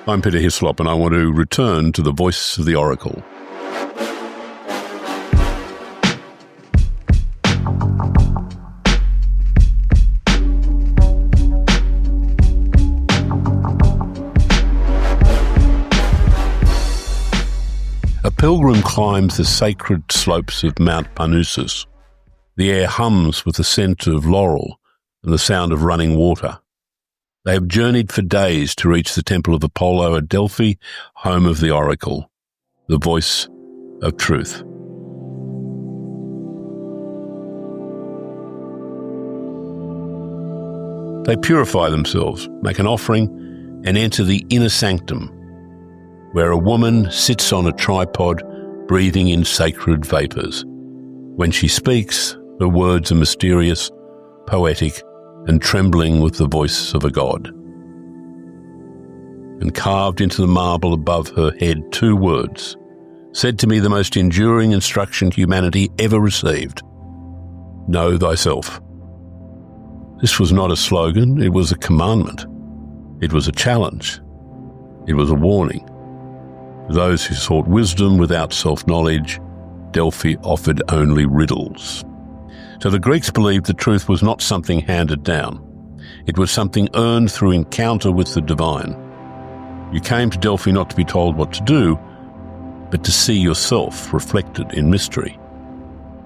I'm Peter Hislop, and I want to return to the voice of the oracle. A pilgrim climbs the sacred slopes of Mount Parnassus. The air hums with the scent of laurel and the sound of running water. They have journeyed for days to reach the temple of Apollo at Delphi, home of the oracle, the voice of truth. They purify themselves, make an offering, and enter the inner sanctum, where a woman sits on a tripod, breathing in sacred vapours. When she speaks, her words are mysterious, poetic, and trembling with the voice of a god. And carved into the marble above her head 2 words, said to me the most enduring instruction humanity ever received: know thyself. This was not a slogan, it was a commandment. It was a challenge. It was a warning. To those who sought wisdom without self-knowledge, Delphi offered only riddles. So the Greeks believed the truth was not something handed down. It was something earned through encounter with the divine. You came to Delphi not to be told what to do, but to see yourself reflected in mystery.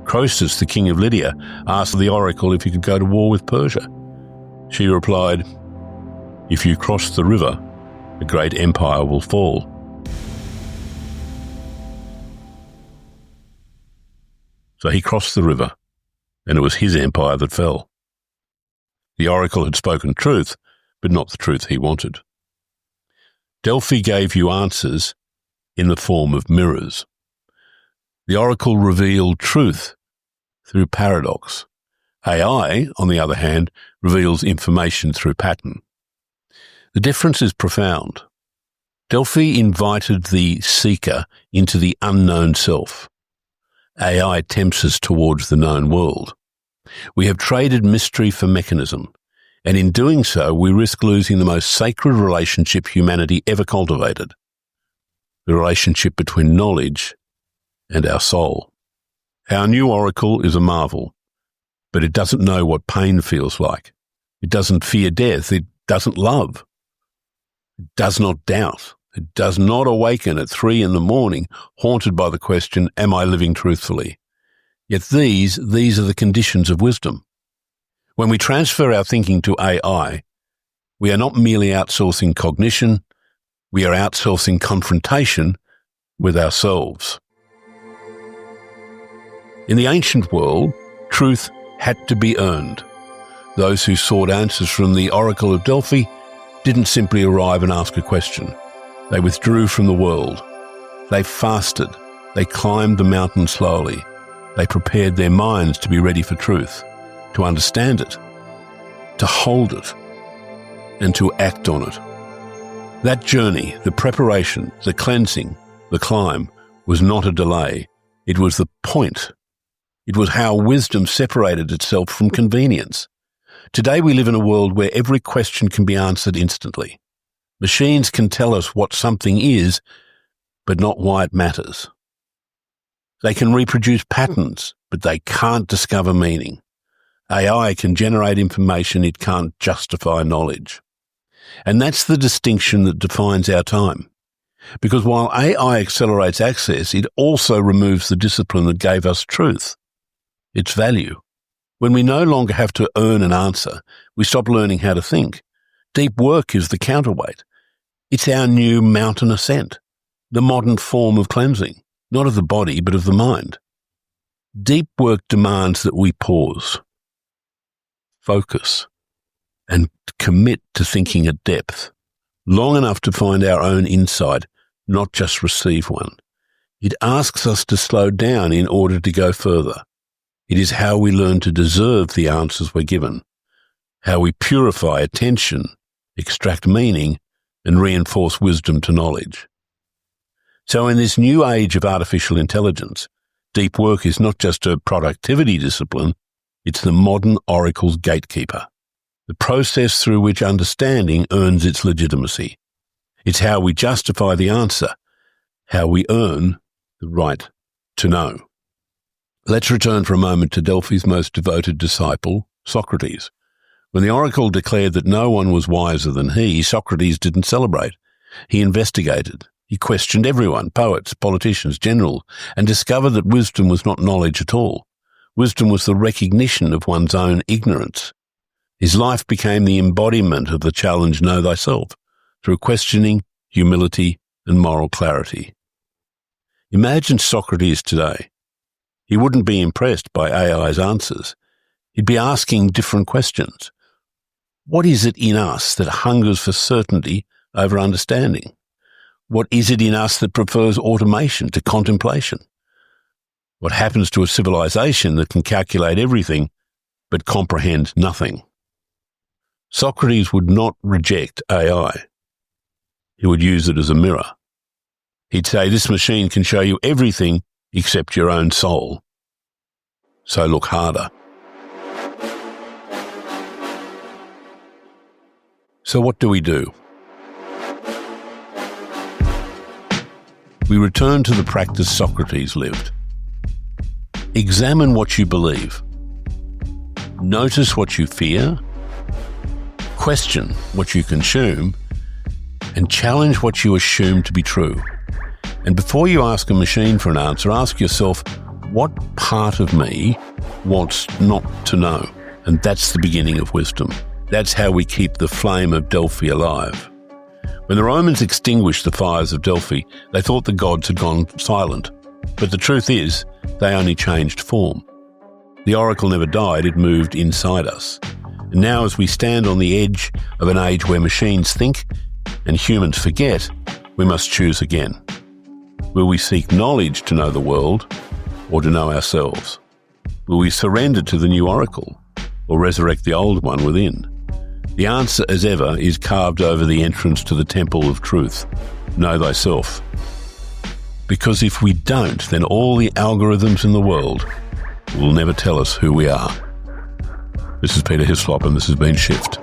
Croesus, the king of Lydia, asked the oracle if he could go to war with Persia. She replied, "If you cross the river, a great empire will fall." So he crossed the river, and it was his empire that fell. The oracle had spoken truth, but not the truth he wanted. Delphi gave you answers in the form of mirrors. The oracle revealed truth through paradox. AI, on the other hand, reveals information through pattern. The difference is profound. Delphi invited the seeker into the unknown self. AI tempts us towards the known world. We have traded mystery for mechanism, and in doing so, we risk losing the most sacred relationship humanity ever cultivated, the relationship between knowledge and our soul. Our new oracle is a marvel, but it doesn't know what pain feels like. It doesn't fear death. It doesn't love. It does not doubt. It does not awaken at 3 a.m, haunted by the question, am I living truthfully? Yet these are the conditions of wisdom. When we transfer our thinking to AI, we are not merely outsourcing cognition, we are outsourcing confrontation with ourselves. In the ancient world, truth had to be earned. Those who sought answers from the oracle of Delphi didn't simply arrive and ask a question. They withdrew from the world. They fasted. They climbed the mountain slowly. They prepared their minds to be ready for truth, to understand it, to hold it, and to act on it. That journey, the preparation, the cleansing, the climb, was not a delay. It was the point. It was how wisdom separated itself from convenience. Today we live in a world where every question can be answered instantly. Machines can tell us what something is, but not why it matters. They can reproduce patterns, but they can't discover meaning. AI can generate information, it can't justify knowledge. And that's the distinction that defines our time. Because while AI accelerates access, it also removes the discipline that gave us truth, its value. When we no longer have to earn an answer, we stop learning how to think. Deep work is the counterweight. It's our new mountain ascent, the modern form of cleansing, not of the body, but of the mind. Deep work demands that we pause, focus, and commit to thinking at depth, long enough to find our own insight, not just receive one. It asks us to slow down in order to go further. It is how we learn to deserve the answers we're given, how we purify attention, extract meaning, and reinforce wisdom to knowledge. So in this new age of artificial intelligence, deep work is not just a productivity discipline, it's the modern oracle's gatekeeper, the process through which understanding earns its legitimacy. It's how we justify the answer, how we earn the right to know. Let's return for a moment to Delphi's most devoted disciple, Socrates. When the oracle declared that no one was wiser than he, Socrates didn't celebrate. He investigated. He questioned everyone, poets, politicians, generals, and discovered that wisdom was not knowledge at all. Wisdom was the recognition of one's own ignorance. His life became the embodiment of the challenge, know thyself, through questioning, humility, and moral clarity. Imagine Socrates today. He wouldn't be impressed by AI's answers. He'd be asking different questions. What is it in us that hungers for certainty over understanding? What is it in us that prefers automation to contemplation? What happens to a civilization that can calculate everything but comprehend nothing? Socrates would not reject AI. He would use it as a mirror. He'd say, this machine can show you everything except your own soul. So look harder. So what do? We return to the practice Socrates lived. Examine what you believe. Notice what you fear. Question what you consume. And challenge what you assume to be true. And before you ask a machine for an answer, ask yourself, what part of me wants not to know? And that's the beginning of wisdom. That's how we keep the flame of Delphi alive. When the Romans extinguished the fires of Delphi, they thought the gods had gone silent. But the truth is, they only changed form. The oracle never died, it moved inside us. And now as we stand on the edge of an age where machines think and humans forget, we must choose again. Will we seek knowledge to know the world or to know ourselves? Will we surrender to the new oracle or resurrect the old one within? The answer, as ever, is carved over the entrance to the temple of truth. Know thyself. Because if we don't, then all the algorithms in the world will never tell us who we are. This is Peter Hislop, and this has been Shift.